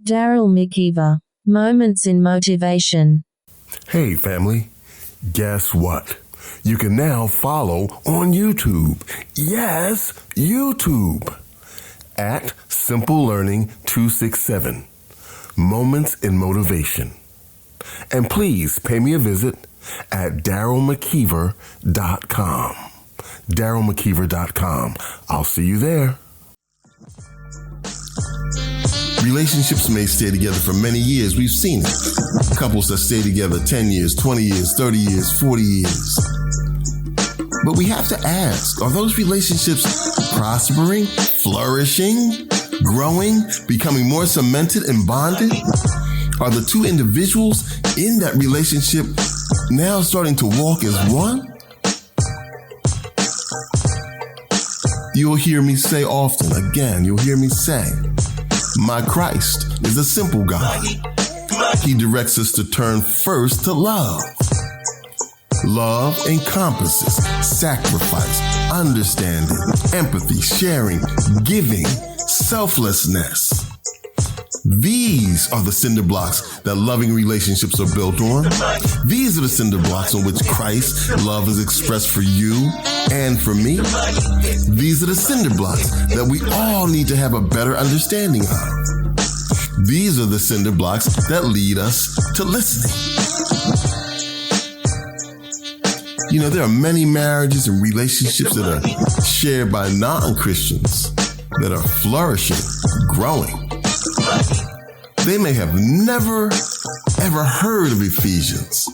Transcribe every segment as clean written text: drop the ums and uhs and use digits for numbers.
Daryl McKeever, Moments in Motivation. Hey family, guess what? You can now follow on YouTube. Yes, YouTube. At Simple Learning 267. Moments in Motivation. And please pay me a visit at darylmckeever.com. darylmckeever.com. I'll see you there. Relationships may stay together for many years. We've seen it. Couples that stay together 10 years, 20 years, 30 years, 40 years. But we have to ask, are those relationships prospering, flourishing, growing, becoming more cemented and bonded? Are the two individuals in that relationship now starting to walk as one? You'll hear me say often, again, you'll hear me say, my Christ is a simple God. He directs us to turn first to love. Love encompasses sacrifice, understanding, empathy, sharing, giving, selflessness. These are the cinder blocks that loving relationships are built on. These are the cinder blocks on which Christ's love is expressed for you and for me. These are the cinder blocks that we all need to have a better understanding of. These are the cinder blocks that lead us to listening. You know, there are many marriages and relationships that are shared by non-Christians that are flourishing, growing. They may have never, ever heard of Ephesians,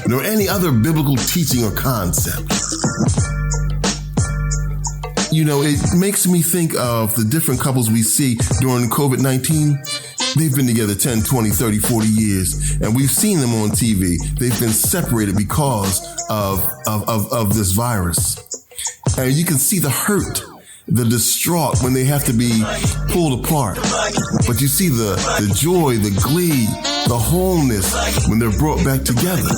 nor any other biblical teaching or concept. You know, it makes me think of the different couples we see during COVID-19. They've been together 10, 20, 30, 40 years, and we've seen them on TV. They've been separated because of this virus. And you can see the hurt, the distraught when they have to be pulled apart. But you see the joy, the glee, the wholeness when they're brought back together.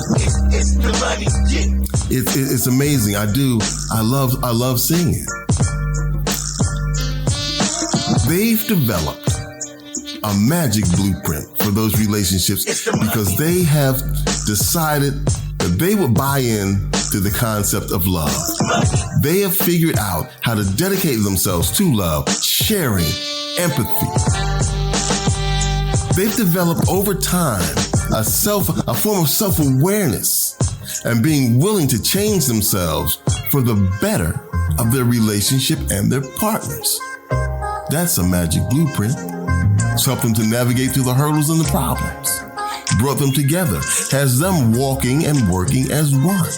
It's amazing. I love seeing it. They've developed a magic blueprint for those relationships because they have decided that they would buy in to the concept of love. They have figured out how to dedicate themselves to love, sharing, empathy. They've developed over time a form of self-awareness and being willing to change themselves for the better of their relationship and their partners. That's a magic blueprint. It's helped them to navigate through the hurdles and the problems, brought them together, has them walking and working as one.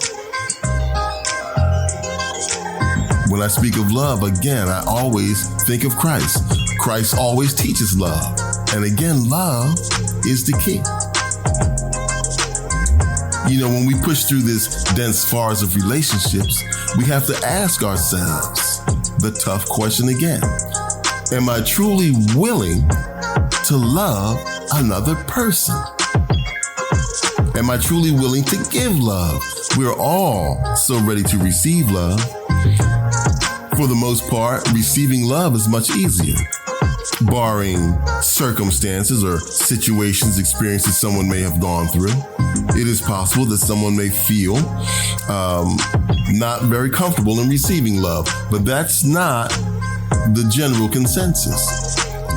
When I speak of love, again, I always think of Christ. Christ always teaches love. And again, love is the key. You know, when we push through this dense forest of relationships, we have to ask ourselves the tough question again. Am I truly willing to love another person? Am I truly willing to give love? We're all so ready to receive love. For the most part, receiving love is much easier, barring circumstances or situations, experiences someone may have gone through. It is possible that someone may feel not very comfortable in receiving love, but that's not the general consensus.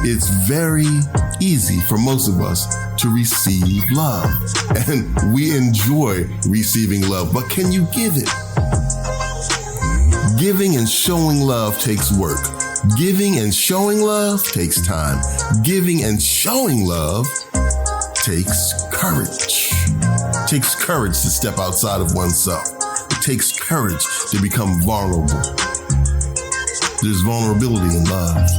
It's very easy for most of us to receive love, and we enjoy receiving love, but can you give it? Giving and showing love takes work. Giving and showing love takes time. Giving and showing love takes courage. It takes courage to step outside of oneself. It takes courage to become vulnerable. There's vulnerability in love.